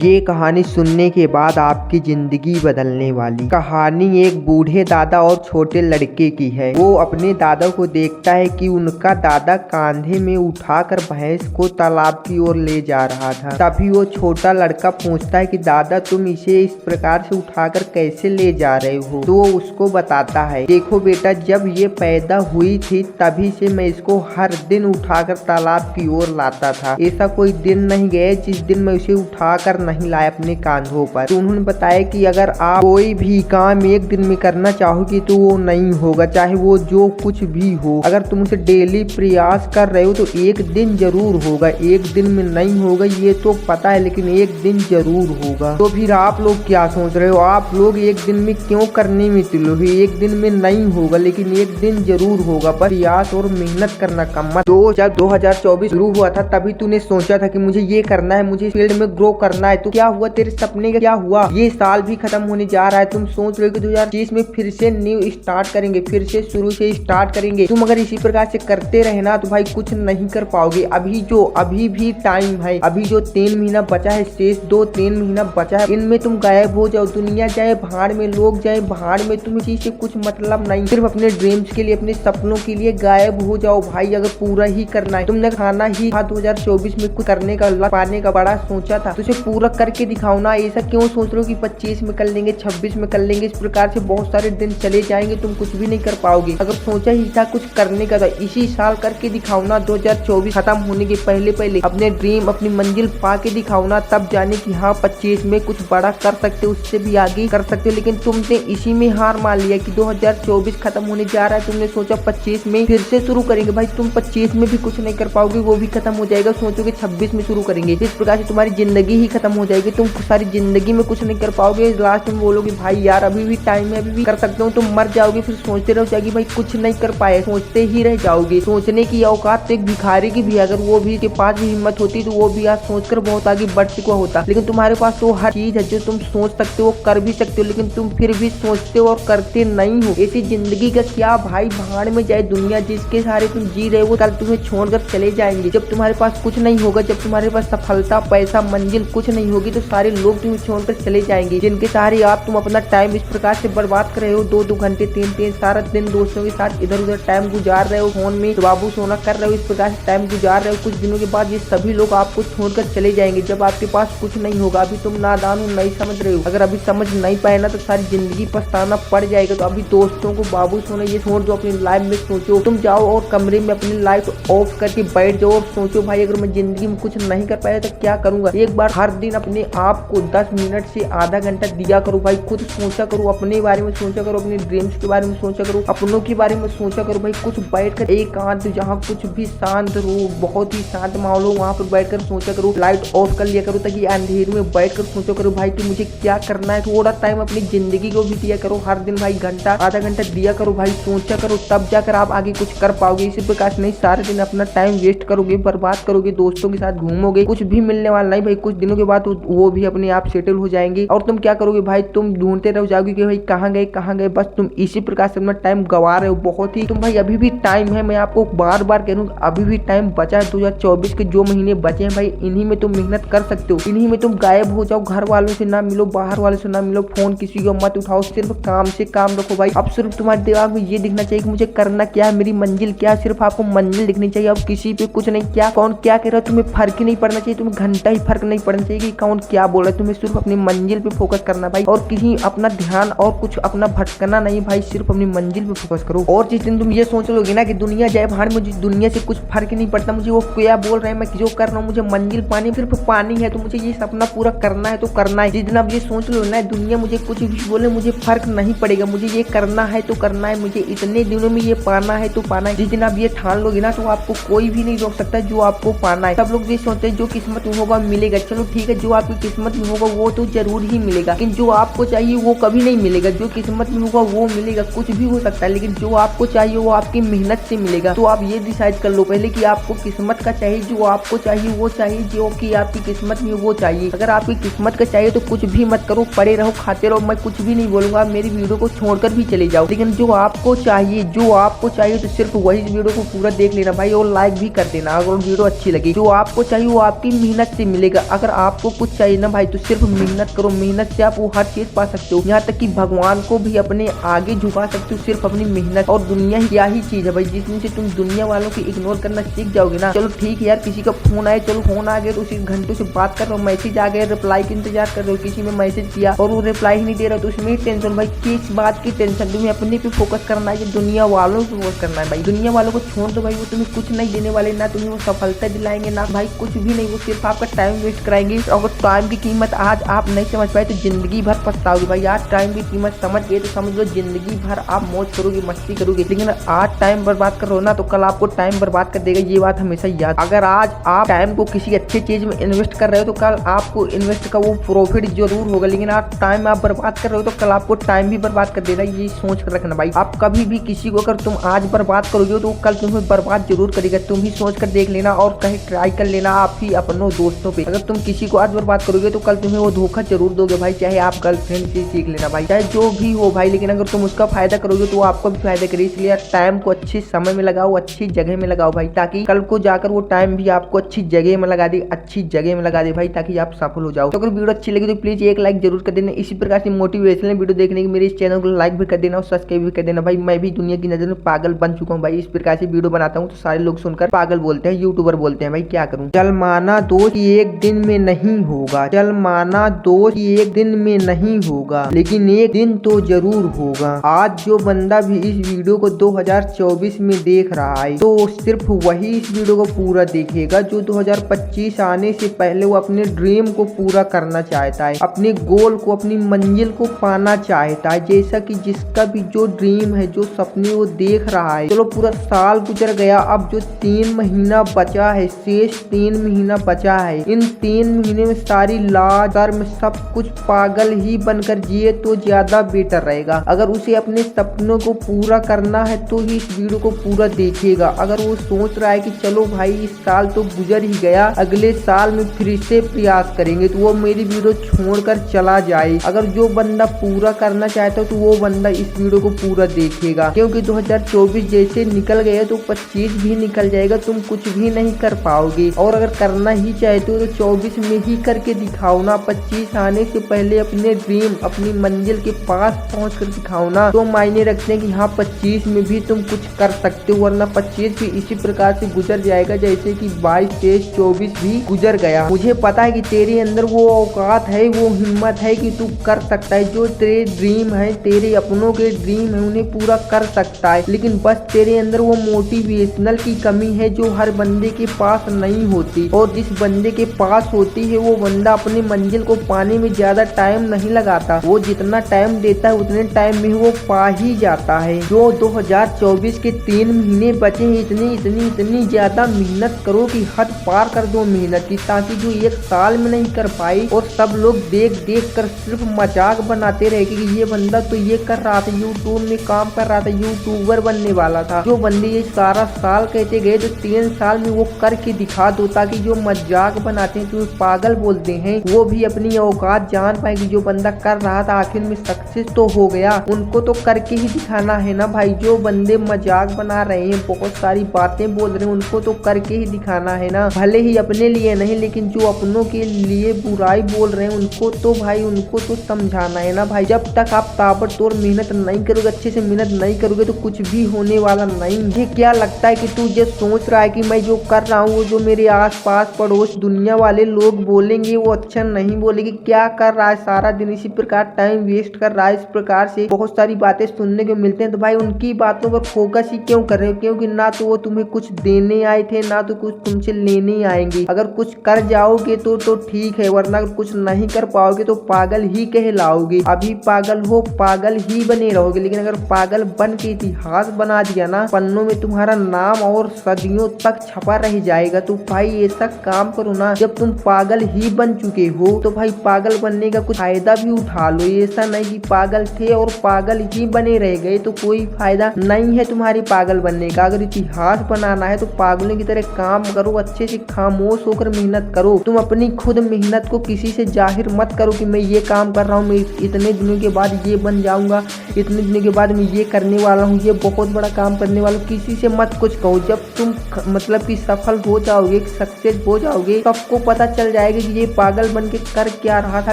ये कहानी सुनने के बाद आपकी जिंदगी बदलने वाली। कहानी एक बूढ़े दादा और छोटे लड़के की है। वो अपने दादा को देखता है कि उनका दादा कांधे में उठाकर भैंस को तालाब की ओर ले जा रहा था। तभी वो छोटा लड़का पूछता है कि दादा तुम इसे इस प्रकार से उठाकर कैसे ले जा रहे हो। तो वो उसको बताता है, देखो बेटा, जब ये पैदा हुई थी तभी से मैं इसको हर दिन उठाकर तालाब की ओर लाता था। ऐसा कोई दिन नहीं गया जिस दिन मैं उसे उठाकर नहीं लाए अपने कांधों पर। तो उन्होंने बताया कि अगर आप कोई भी काम एक दिन में करना चाहोगे तो वो नहीं होगा, चाहे वो जो कुछ भी हो। अगर तुम उसे डेली प्रयास कर रहे हो तो एक दिन जरूर होगा। एक दिन में नहीं होगा ये तो पता है, लेकिन एक दिन जरूर होगा। तो फिर आप लोग क्या सोच रहे हो? आप लोग एक दिन में क्यों करने में तुले हो? एक दिन में नहीं होगा लेकिन एक दिन जरूर होगा। बस प्रयास और मेहनत करना कम मत। तो जब 2024 शुरू हुआ था तभी तूने सोचा था कि मुझे ये करना है, मुझे फील्ड में ग्रो करना है। तो क्या हुआ? तेरे सपने का क्या हुआ? ये साल भी खत्म होने जा रहा है। तुम सोच रहे हो कि 2020 में फिर से न्यू स्टार्ट करेंगे, फिर से शुरू से स्टार्ट करेंगे। तुम अगर इसी प्रकार से करते रहे ना तो भाई कुछ नहीं कर पाओगे। अभी भी टाइम है। अभी जो 3 महीना बचा है, शेष 2-3 महीना बचा है, इनमें तुम गायब हो जाओ। दुनिया जाए भाड़ में, लोग जाए भाड़ में, तुम इसी से कुछ मतलब नहीं। सिर्फ अपने ड्रीम्स के लिए, अपने सपनों के लिए गायब हो जाओ भाई। अगर पूरा ही करना है, तुमने खाना ही 2024 में कुछ करने का, पाने का बड़ा सोचा था, तो उसे पूरा करके दिखाओ ना। ऐसा क्यों सोच रहे हो कि 25 में कर लेंगे, 26 में कर लेंगे? इस प्रकार से बहुत सारे दिन चले जाएंगे, तुम कुछ भी नहीं कर पाओगे। अगर सोचा ही था कुछ करने का तो इसी साल करके दिखाओ ना। 2024 खत्म होने के पहले पहले अपने ड्रीम, अपनी मंजिल पा के दिखाओ ना, तब जाने की हाँ 25 में कुछ बड़ा कर सकते हो, उससे भी आगे कर सकते हो। लेकिन तुमने इसी में हार मान लिया कि 2024 खत्म होने जा रहा है, तुमने सोचा 25 में फिर से शुरू करेंगे। भाई तुम 25 में भी कुछ नहीं कर पाओगे, वो भी खत्म हो जाएगा। सोचोगे 26 में शुरू करेंगे, इस प्रकार से तुम्हारी जिंदगी ही खत्म हो जाएगी। तुम सारी जिंदगी में कुछ नहीं कर पाओगे। लास्ट में बोलोगे भाई यार अभी भी टाइम है, अभी भी कर सकते हो। तुम मर जाओगे, फिर सोचते रह जाओगे भाई कुछ नहीं कर पाए, सोचते ही रह जाओगे। सोचने की औकात तो एक भिखारी की भी, अगर वो भी के पास भी हिम्मत होती तो वो भी आज सोचकर बहुत आगे बढ़ चुका होता। लेकिन तुम्हारे पास तो हर चीज है जो तुम सोच सकते हो, कर भी सकते हो, लेकिन तुम फिर भी सोचते हो और करते नहीं हो। ऐसी जिंदगी का क्या भाई, भाड़ में जाए दुनिया। जिसके सहारे तुम जी रहे हो कल तुम्हें छोड़कर चले जाएंगे। जब तुम्हारे पास कुछ नहीं होगा, जब तुम्हारे पास सफलता, पैसा, मंजिल कुछ नहीं होगी तो सारे लोग तुम्हें छोड़कर चले जाएंगे। जिनके सहारे आप तुम अपना टाइम इस प्रकार से बर्बाद कर रहे हो, 2-2 घंटे 3-3 सारा दिन दोस्तों के साथ इधर उधर टाइम गुजार रहे हो, फोन में बाबू सोना कर रहे हो, इस प्रकार से टाइम गुजार रहे हो। कुछ दिनों के बाद ये सभी लोग आपको छोड़कर चले जाएंगे जब आपके पास कुछ नहीं होगा। अभी तुम नादान हो, नहीं समझ रहे हो। अगर अभी समझ नहीं पाए ना तो सारी जिंदगी पछताना पड़ जाएगा। तो अभी दोस्तों को बाबू सोना ये छोड़ दो, अपनी लाइफ में सोचो। तुम जाओ और कमरे में अपनी लाइट ऑफ करके बैठ जाओ और सोचो भाई अगर मैं जिंदगी में कुछ नहीं कर पाया तो क्या करूंगा। एक बार हर दिन अपने आप को 10 मिनट से आधा घंटा दिया करो भाई। खुद सोचा करो, अपने बारे में सोचा करो, अपने ड्रीम्स के बारे में सोचा करो, अपनों के बारे में सोचा करो भाई। कुछ बैठकर एकांत, जहाँ कुछ भी शांत रो, बहुत ही शांत माहौल हो, वहाँ पर बैठकर सोचा करो। लाइट ऑफ कर लिया करो ताकि अंधेरे में बैठकर सोचा करो भाई कि मुझे क्या करना है। थोड़ा टाइम अपनी जिंदगी को भी दिया करो, हर दिन भाई घंटा आधा घंटा दिया करो भाई, सोचा करो, तब जाकर आप आगे कुछ कर पाओगे। इसी प्रकार नहीं सारे दिन अपना टाइम वेस्ट करोगे, बर्बाद करोगे, दोस्तों के साथ घूमोगे, कुछ भी मिलने वाला नहीं भाई। कुछ दिनों के बाद वो भी अपने आप सेटल हो जाएंगे और तुम क्या करोगे भाई, तुम ढूंढते रह जाओगे कि भाई कहाँ गए। बस तुम इसी प्रकार से अपना टाइम गवा रहे हो बहुत ही। तुम भाई अभी भी टाइम है, मैं आपको बार बार कह रहा हूँ अभी भी टाइम बचा है। 2024 के जो महीने बचे हैं भाई, इन्हीं में तुम मेहनत कर सकते हो। इन्हीं में तुम गायब हो जाओ, घर वालों से ना मिलो, बाहर वालों से ना मिलो, फोन किसी को मत उठाओ, सिर्फ काम से काम रखो भाई। अब सिर्फ तुम्हारे दिमाग में ये दिखना चाहिए कि मुझे करना क्या है, मेरी मंजिल क्या है। सिर्फ आपको मंजिल दिखनी चाहिए, अब किसी पे कुछ नहीं, क्या कौन क्या कह रहा है तुम्हें फर्क ही नहीं पड़ना चाहिए। तुम्हें घंटा ही फर्क नहीं पड़ना चाहिए कि कौन क्या बोल रहा है। तुम्हें सिर्फ अपनी मंजिल पे फोकस करना भाई, और कहीं अपना ध्यान और कुछ अपना भटकना नहीं भाई, सिर्फ अपनी मंजिल पे फोकस करो। और जिस दिन तुम ये सोच लोगे ना कि दुनिया जाए भाड़, मुझे दुनिया से कुछ फर्क नहीं पड़ता, मुझे वो क्या बोल रहे हैं, मैं जो कर रहा हूँ, मुझे मंजिल पानी सिर्फ पानी है, तो मुझे ये सपना पूरा करना है तो करना है। जिस दिन आप ये सोच लो ना दुनिया मुझे कुछ भी बोले मुझे फर्क नहीं पड़ेगा, मुझे ये करना है तो करना है, मुझे इतने दिनों में ये पाना है तो पाना है। जिस दिन आप ये ठान लोगे ना तो आपको कोई भी नहीं रोक सकता जो आपको पाना है। सब लोग ये सोचते हैं जो किस्मत में होगा मिलेगा, चलो ठीक है, जो आपकी किस्मत में होगा वो तो जरूर ही मिलेगा, लेकिन जो आपको चाहिए वो कभी नहीं मिलेगा। जो किस्मत में होगा वो मिलेगा, कुछ भी हो सकता है, लेकिन जो आपको चाहिए वो आपकी मेहनत से मिलेगा। तो आप ये डिसाइड कर लो पहले कि आपको किस्मत का चाहिए, जो आपको चाहिए वो चाहिए, जो कि आपकी किस्मत में वो चाहिए। अगर आपकी किस्मत का चाहिए तो कुछ भी मत करो, पड़े रहो, खाते रहो, मैं कुछ भी नहीं बोलूंगा, मेरी वीडियो को छोड़कर भी चले जाओ। लेकिन जो आपको चाहिए तो सिर्फ वही वीडियो को पूरा देख लेना भाई, और लाइक भी कर देना अगर वीडियो अच्छी लगी। जो आपको चाहिए वो आपकी मेहनत से मिलेगा। अगर आपको आपको कुछ चाहिए ना भाई तो सिर्फ मेहनत करो, मेहनत से आप वो हर चीज पा सकते हो। यहाँ तक कि भगवान को भी अपने आगे झुका सकते हो सिर्फ अपनी मेहनत। और दुनिया ही क्या ही चीज है भाई जिसमें से तुम दुनिया वालों को इग्नोर करना सीख जाओगे ना। चलो ठीक है यार, किसी का फोन आए, चलो फोन आ गया तो उसी घंटों से बात कर रहे हो, मैसेज आ गया रिप्लाई का इंतजार कर रहे हो, किसी ने मैसेज किया और वो रिप्लाई ही नहीं दे रहा तो उसमें टेंशन। भाई किस बात की टेंशन, तुम्हें अपने पे फोकस करना है, दुनिया वालों पे फोकस करना है। भाई दुनिया वालों को छोड़ दो भाई, वो तुम्हें कुछ नहीं देने वाले, ना तुम्हें वो सफलता दिलाएंगे, ना भाई कुछ भी नहीं, वो सिर्फ आपका टाइम वेस्ट कराएंगे। अगर टाइम की कीमत आज आप नहीं समझ पाए तो जिंदगी भर पछताओगे। भाई आज टाइम की कीमत समझ गए तो समझ लो जिंदगी भर आप मौज करोगे, मस्ती करोगे। लेकिन आज टाइम बर्बाद कर रहे हो ना तो कल आपको टाइम बर्बाद कर देगा, ये बात हमेशा याद। अगर आज आप टाइम को किसी अच्छी चीज में इन्वेस्ट कर रहे हो तो कल आपको इन्वेस्ट का वो प्रॉफिट जरूर होगा। लेकिन आज टाइम आप बर्बाद कर रहे हो तो कल आपको टाइम भी बर्बाद कर देगा, ये सोच कर रखना भाई। आप कभी भी किसी को अगर तुम आज बर्बाद करोगे तो कल तुम्हें बर्बाद जरूर करेगा। तुम ही सोच कर देख लेना और कहीं ट्राई कर लेना आप ही अपनों दोस्तों पे। अगर तुम किसी को आज बर्बाद करोगे तो कल तुम्हें वो धोखा जरूर दोगे भाई, चाहे आप गर्लफ्रेंड से सीख लेना भाई, चाहे जो भी हो भाई। लेकिन अगर तुम उसका फायदा करोगे तो आपको भी फायदा करे। इसलिए टाइम को अच्छे समय में लगाओ, अच्छी जगह में लगाओ भाई, ताकि कल को जाकर वो टाइम भी आपको अच्छी जगह में लगा दे, अच्छी जगह में लगा दे भाई, ताकि आप सफल हो जाओ। तो अगर वीडियो अच्छी लगी तो प्लीज एक लाइक जरूर कर देना। इसी प्रकार से मोटिवेशनल वीडियो देखने की मेरे इस चैनल को लाइक भी कर देना और सब्सक्राइब भी कर देना भाई। मैं भी दुनिया की नजर में पागल बन चुका हूँ भाई, इस प्रकार से वीडियो बनाता हूँ तो सारे लोग सुनकर पागल बोलते हैं, यूट्यूबर बोलते हैं भाई, क्या करूँ। चल माना दोस्त एक दिन में नहीं होगा, चल माना दोस्त एक दिन में नहीं होगा, लेकिन एक दिन तो जरूर होगा। आज जो बंदा भी इस वीडियो को 2024 में देख रहा है तो सिर्फ वही इस वीडियो को पूरा देखेगा जो 2025 आने से पहले वो अपने ड्रीम को पूरा करना चाहता है, अपने गोल को, अपनी मंजिल को पाना चाहता है। जैसा कि जिसका भी जो ड्रीम है, जो सपने वो देख रहा है। चलो पूरा साल गुजर गया, अब जो 3 महीना बचा है, शेष 3 महीना बचा है, इन 3 महीने में सारी लाज कर्म सब कुछ पागल ही बनकर जिए तो ज्यादा बेटर रहेगा। अगर उसे अपने सपनों को पूरा करना है तो ही इस वीडियो को पूरा देखेगा। अगर वो सोच रहा है कि चलो भाई इस साल तो गुजर ही गया, अगले साल में फिर से प्रयास करेंगे, तो वो मेरी वीडियो छोड़कर चला जाए। अगर जो बंदा पूरा करना चाहता है तो वो बंदा इस वीडियो को पूरा देखेगा, क्योंकि 2024 जैसे निकल गया तो 25 भी निकल जाएगा, तुम कुछ भी नहीं कर पाओगे। और अगर करना ही चाहते हो तो 24 में ही करके दिखाओ ना, 25 आने से पहले अपने ड्रीम, अपनी मंजिल के पास पहुंच कर दिखाओ ना, तो मायने रखते हैं कि हाँ 25 में भी तुम कुछ कर सकते हो। वरना 25 भी इसी प्रकार से गुजर जाएगा जैसे कि 22, 23, 24 भी गुजर गया। मुझे पता है कि तेरे अंदर वो औकात है, वो हिम्मत है कि तू कर सकता है, जो तेरे ड्रीम है, तेरे अपनों के ड्रीम है, उन्हें पूरा कर सकता है। लेकिन बस तेरे अंदर वो मोटिवेशनल की कमी है जो हर बंदे के पास नहीं होती, और जिस बंदे के पास होती है वो बंदा अपनी मंजिल को पाने में ज्यादा टाइम नहीं लगाता, वो जितना टाइम देता है उतने टाइम में वो पा ही जाता है। जो 2024 के 3 महीने बचे हैं, इतनी ज्यादा मेहनत करो कि हद पार कर दो मेहनत की, ताकि जो एक साल में नहीं कर पाई और सब लोग देख कर सिर्फ मजाक बनाते रहे कि ये बंदा तो ये कर रहा था, यूट्यूब में काम कर रहा था, यूट्यूबर बनने वाला था। जो बंदे ये सारा साल कहते गए तो 3 साल में वो करके दिखा दो, ताकि जो मजाक बनाते हैं, जो पागल बोलते हैं, वो भी अपनी औकात जान पाए कि जो बंदा कर रहा था आखिर में सक्सेस तो हो गया। उनको तो करके ही दिखाना है ना भाई। जो बंदे मजाक बना रहे हैं, बहुत सारी बातें बोल रहे हैं, उनको तो करके ही दिखाना है ना, भले ही अपने लिए नहीं, लेकिन जो अपनों के लिए बुराई बोल रहे हैं उनको तो भाई, उनको तो समझाना है ना भाई। जब तक आप ताबड़तोड़ मेहनत नहीं करोगे, अच्छे से मेहनत नहीं करोगे तो कुछ भी होने वाला नहीं। मुझे क्या लगता है कि तू जो सोच रहा है कि मैं जो कर रहा हूँ वो जो मेरे आस पास पड़ोस दुनिया वाले लोग बोलेंगे वो अच्छा नहीं बोलेंगे, क्या कर रहा है सारा दिन इसी प्रकार टाइम वेस्ट कर रहा है, इस प्रकार से बहुत सारी बातें सुनने को मिलते हैं। तो भाई उनकी बातों पर फोकस ही क्यों कर रहे हो, क्योंकि ना तो वो तुम्हें कुछ देने आए थे, ना तो कुछ तुमसे लेने आएंगे। अगर कुछ कर जाओगे तो ठीक है, वरना अगर कुछ नहीं कर पाओगे तो पागल ही कहलाओगे। अभी पागल हो, पागल ही बने रहोगे। लेकिन अगर पागल बन के इतिहास बना दिया ना, पन्नों में तुम्हारा नाम और सदियों तक छपा रह जाएगा। तो भाई ऐसा काम करो ना, जब तुम पागल ही बन चुके हो तो भाई पागल बनने का कुछ फायदा भी उठा लो। ऐसा नहीं कि पागल थे और पागल ही बने रह गए, तो कोई फायदा नहीं है तुम्हारी पागल बनने का। अगर इतिहास बनाना है तो पागलों की तरह काम करो, अच्छे से खामोश होकर मेहनत करो। तुम अपनी खुद मेहनत को किसी से जाहिर मत करो कि मैं ये काम कर रहा हूँ, मैं इतने दिनों के बाद ये बन जाऊंगा, इतने दिनों के बाद मैं ये करने वाला हूँ, ये बहुत बड़ा काम करने वाला हूँ। किसी से मत कुछ कहो। जब तुम मतलब कि सफल हो जाओगे, सक्सेस हो जाओगे, सबको पता चल जाएगा पाओगे कि ये पागल बन के कर क्या रहा था,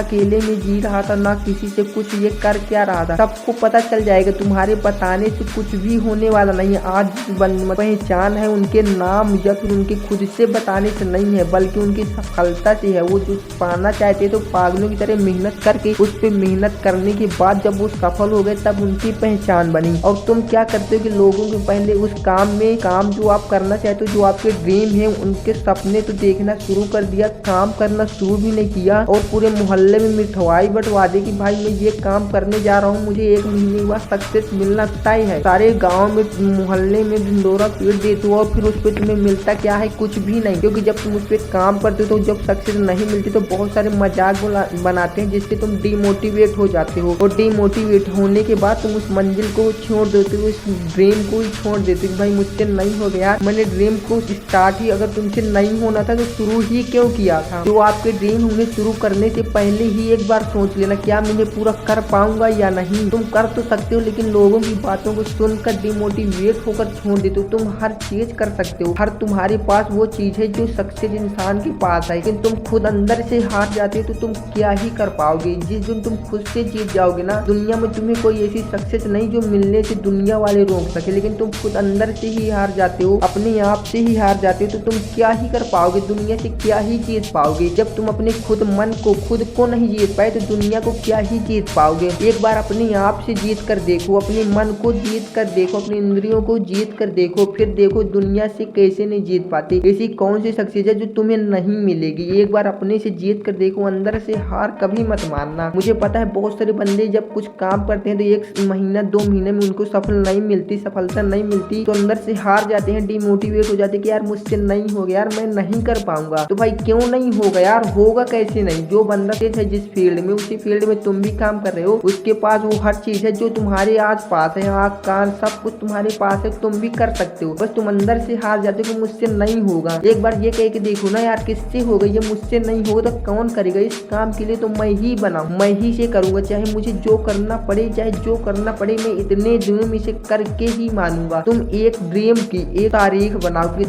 अकेले में जी रहा था, ना किसी से कुछ, ये कर क्या रहा था। सबको पता चल जाएगा, तुम्हारे बताने से कुछ भी होने वाला नहीं है। आज पहचान है उनके नाम या फिर उनके खुद से बताने से नहीं है, बल्कि उनकी सफलता से है। वो जो पाना चाहते तो पागलों की तरह मेहनत करके उस पर मेहनत करने के बाद जब वो सफल हो गए तब उनकी पहचान बनी। और तुम क्या करते हो कि लोगों के पहले उस काम जो आप करना चाहते हो, जो आपके ड्रीम है, उनके सपने तो देखना शुरू कर दिया, काम करना शुरू भी नहीं किया। और पूरे मोहल्ले में मिठाई बंटवा दी कि भाई मैं ये काम करने जा रहा हूँ, मुझे 1 महीने बाद सक्सेस मिलना तय है। सारे गाँव में मोहल्ले में ढिंडोरा पीट देते हो और फिर उस पर तुम्हें मिलता क्या है, कुछ भी नहीं। क्योंकि जब तुम उस पर काम करते हो तो जब सक्सेस नहीं मिलती तो बहुत सारे मजाक बनाते हैं, जिससे तुम डिमोटिवेट हो जाते हो। और डिमोटिवेट होने के बाद तुम उस मंजिल को छोड़ देते हो, इस ड्रीम को ही छोड़ देते हो। भाई मुझसे नहीं हो गया, मैंने ड्रीम को स्टार्ट ही अगर तुमसे नहीं होना था तो शुरू ही क्यों किया था। तो आपके ड्रीम उन्हें शुरू करने से पहले ही एक बार सोच लेना, क्या मैं पूरा कर पाऊंगा या नहीं। तुम कर तो सकते हो, लेकिन लोगों की बातों को सुनकर डिमोटिवेट होकर छोड़ देते हो। तुम हर चीज कर सकते हो, हर तुम्हारे पास वो चीज है जो सक्सेस इंसान के पास है, लेकिन तुम खुद अंदर से हार जाते हो तो तुम क्या ही कर पाओगे। जिस दिन तुम खुद से जीत जाओगे ना, दुनिया में तुम्हें कोई ऐसी सक्सेस नहीं जो मिलने से दुनिया वाले रोक सके। लेकिन तुम खुद अंदर से ही हार जाते हो, अपने आप से ही हार जाते हो, तो तुम क्या ही कर पाओगे, दुनिया से क्या ही जीत पाओगे। जब तुम अपने खुद मन को खुद को नहीं जीत पाए तो दुनिया को क्या ही जीत पाओगे। एक बार अपने आप से जीत कर देखो, अपने मन को जीत कर देखो, अपनी इंद्रियों को जीत कर देखो, फिर देखो दुनिया से कैसे नहीं जीत पाते। ऐसी कौन सी सक्सेस है जो तुम्हें नहीं मिलेगी। एक बार अपने से जीत कर देखो, अंदर से हार कभी मत मानना। मुझे पता है बहुत सारे बंदे जब कुछ काम करते हैं तो 1 महीना 2 महीने में उनको सफलता नहीं मिलती तो अंदर से हार जाते हैं, डिमोटिवेट हो जाते हैं कि यार मुझसे नहीं हो गया, यार मैं नहीं कर पाऊंगा। तो भाई क्यों नहीं होगा यार, होगा कैसे नहीं। जो बंदा है जिस फील्ड में, उसी फील्ड में तुम भी काम कर रहे हो, उसके पास वो हर चीज है जो तुम्हारे आज पास है, आँख कान सब कुछ तुम्हारे पास है, तुम भी कर सकते हो। बस तुम अंदर से हार जाते हो कि मुझसे नहीं होगा। एक बार ये कह के देखो ना यार, किससे होगा, ये मुझसे नहीं होगा तो कौन करेगा। इस काम के लिए तो मैं ही बनाऊं, मैं ही से करूंगा, चाहे मुझे जो करना पड़े, चाहे जो करना पड़े, मैं इतने दिनों में इसे करके ही मानूंगा। तुम एक ड्रीम की एक तारीख बनाओ कि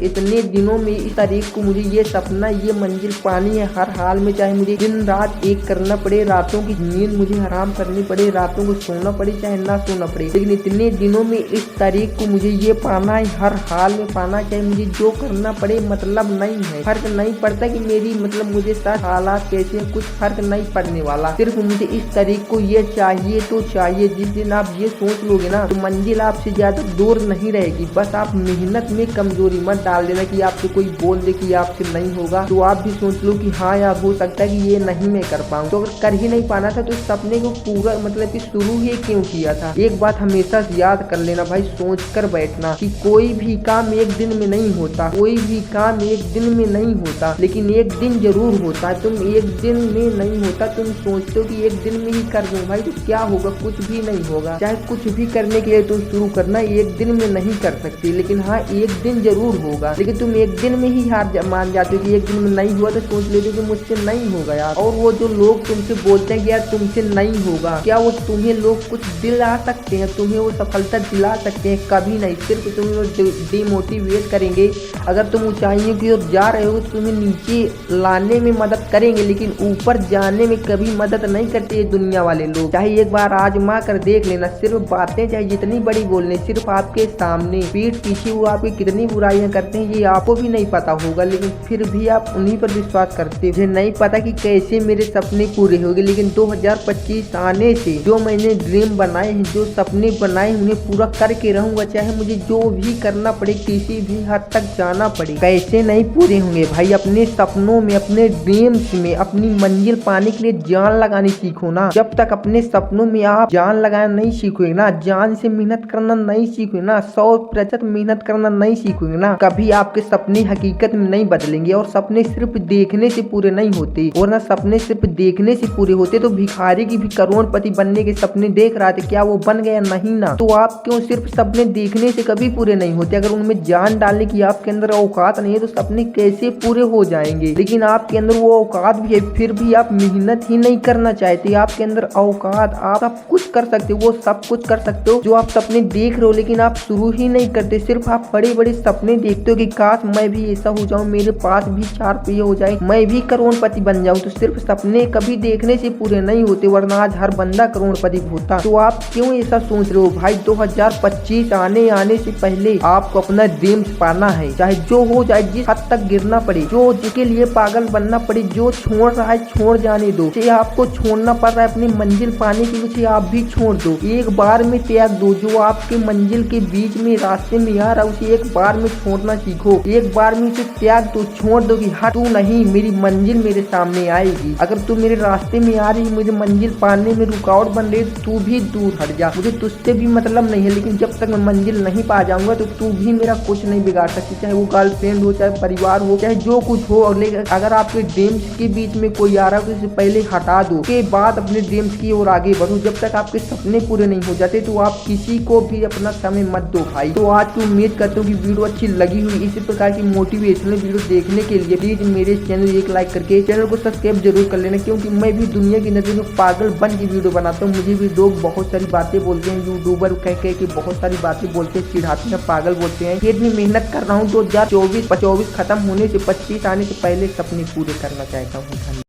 इतने दिनों में इस तारीख को मुझे ये सपना, ये मंजिल पानी है हर हाल में, चाहे मुझे दिन रात एक करना पड़े, रातों की नींद मुझे हराम करनी पड़े, रातों को सोना पड़े चाहे ना सोना पड़े, लेकिन इतने दिनों में इस तारीख को मुझे ये पाना है, हर हाल में पाना, चाहे मुझे जो करना पड़े। मतलब नहीं है, फर्क नहीं पड़ता कि मेरी मतलब मुझे साथ हालात कैसे, कुछ फर्क नहीं पड़ने वाला। सिर्फ मुझे इस तारीख को ये चाहिए तो चाहिए। जिस दिन आप ये सोच लोगे ना तो मंजिल आपसे ज्यादा दूर नहीं रहेगी। बस आप मेहनत में कमजोरी मत डाल देना कि आपसे कोई बोल दे कि आपसे नहीं होगा तो आप भी सोच लो कि हाँ यार हो सकता है कि ये नहीं मैं कर पाऊँ। तो अगर कर ही नहीं पाना था तो इस सपने को पूरा मतलब कि शुरू ही क्यों किया था। एक बात हमेशा याद कर लेना भाई, सोच कर बैठना कि कोई भी काम एक दिन में नहीं होता, कोई भी काम एक दिन में नहीं होता, लेकिन एक दिन जरूर होता है। तुम एक दिन में नहीं होता, तुम सोचते हो कि एक दिन में ही कर दूं भाई, तो क्या होगा, कुछ भी नहीं होगा। चाहे कुछ भी करने के लिए तुम शुरू करना, एक दिन में नहीं कर सकती, लेकिन हाँ एक दिन जरूर होगा। लेकिन तुम एक दिन में ही हार मान जाते हो कि एक दिन में नहीं हुआ तो सोच लेते हो कि मुझसे नहीं होगा यार। और वो जो लोग तुमसे बोलते हैं कि यार तुमसे नहीं होगा, क्या वो तुम्हें लोग कुछ दिला सकते हैं, तुम्हें वो सफलता दिला सकते हैं? कभी नहीं। सिर्फ तुम्हें वो डिमोटिवेट करेंगे। अगर तुम ऊंचाइयों की ओर जा रहे हो तो तुम्हें नीचे लाने में मदद करेंगे, लेकिन ऊपर जाने में कभी मदद नहीं करते ये दुनिया वाले लोग। चाहे एक बार आजमा कर देख लेना, सिर्फ बातें चाहे जितनी बड़ी बोलने, सिर्फ आपके सामने पीठ पीछे वो आपकी कितनी बुराइयां करते हैं ये आपको भी नहीं पता होगा, लेकिन फिर भी आप उन्हीं पर विश्वास करते हो। मुझे नहीं पता कि कैसे मेरे सपने पूरे होंगे, लेकिन 2025 आने से जो मैंने ड्रीम बनाए हैं, जो सपने बनाए उन्हें पूरा करके रहूंगा, चाहे मुझे जो भी करना पड़े, किसी भी हद तक जाना पड़े। कैसे नहीं पूरे होंगे भाई, अपने सपनों में, अपने ड्रीम्स में, अपनी मंजिल पाने के लिए जान लगानी सीखो ना। जब तक अपने सपनों में आप जान लगाना नहीं सीखोगे ना, जान से मेहनत करना नहीं सीखोगे ना, 100% मेहनत करना नहीं सीखोगे ना, कभी आपके सपने हकीकत में नहीं बदलेंगे। और सपने सिर्फ देखने से पूरे नहीं होते, और ना सपने सिर्फ देखने से पूरे होते तो भिखारी की भी करोड़पति बनने के सपने देख रहा था, क्या वो बन गया? नहीं ना। तो आप क्यों सिर्फ सपने देखने से कभी पूरे नहीं होते? अगर उनमें जान डालने की आपके अंदर औकात नहीं है तो सपने कैसे पूरे हो जाएंगे? लेकिन आपके अंदर वो औकात भी है, फिर भी आप मेहनत ही नहीं करना चाहते। आपके अंदर औकात, आप सब कुछ कर सकते हो, वो सब कुछ कर सकते हो जो आप सपने देख रहे हो, लेकिन आप शुरू ही नहीं करते। सिर्फ आप बड़े बड़े सपने देखते हो कि काश मैं भी ऐसा हो जाऊं, मेरे पास भी 4 पहिए हो जाए, जाए, मैं भी करोड़पति बन जाऊं। तो सिर्फ सपने कभी देखने से पूरे नहीं होते, वरना आज हर बंदा करोड़पति होता। तो आप क्यों ऐसा सोच रहे हो भाई? 2025 आने से पहले आपको अपना ड्रीम्स पाना है, चाहे जो हो जाए, जिस हद तक गिरना पड़े, जो जिसके लिए पागल बनना पड़े, जो छोड़ रहा है छोड़ जाने दो। चाहे आपको छोड़ना पड़ रहा है अपनी मंजिल पाने के लिए, आप भी छोड़ दो। एक बार में त्याग दो जो आपके मंजिल के बीच में रास्ते में आ रहा है, उसे एक बार में छोड़ना सीखो। एक बार में उसे त्याग दो, छोड़ दो कि हाँ तू नहीं, मेरी मंजिल मेरे सामने आएगी। अगर तू मेरे रास्ते में आ रही, मुझे मंजिल पाने में रुकावट बन रही, तू भी दूर हट जा। मुझे तुझसे भी मतलब नहीं है, लेकिन जब तक मैं मंजिल नहीं पा जाऊंगा तो तू भी मेरा कुछ नहीं बिगाड़ सकती। चाहे वो गर्लफ्रेंड हो, चाहे परिवार हो, चाहे जो कुछ हो। अगर आपके ड्रीम्स के बीच में कोई आ रहा है तो इसे पहले हटा दो, के बाद अपने ड्रीम्स की ओर आगे बढ़ो। जब तक आपके सपने पूरे नहीं हो जाते तो आप किसी को भी अपना समय मत दो भाई। तो आज की उम्मीद करता हूँ कि वीडियो अच्छी लगी हुई। इसी प्रकार की मोटिवेशनल वीडियो देखने के लिए प्लीज मेरे चैनल एक लाइक करके चैनल को सब्सक्राइब जरूर कर लेना, क्योंकि मैं भी दुनिया की नजर में पागल बन की वीडियो बनाता हूँ। मुझे भी लोग बहुत सारी बातें बोलते हैं, यूट्यूबर कह के बहुत सारी बातें बोलते हैं, चिढ़ाते हैं, पागल बोलते हैं। फिर भी मेहनत कर रहा हूँ। 2024 खत्म होने से 25 आने से पहले सपने पूरे करना चाहता हूँ।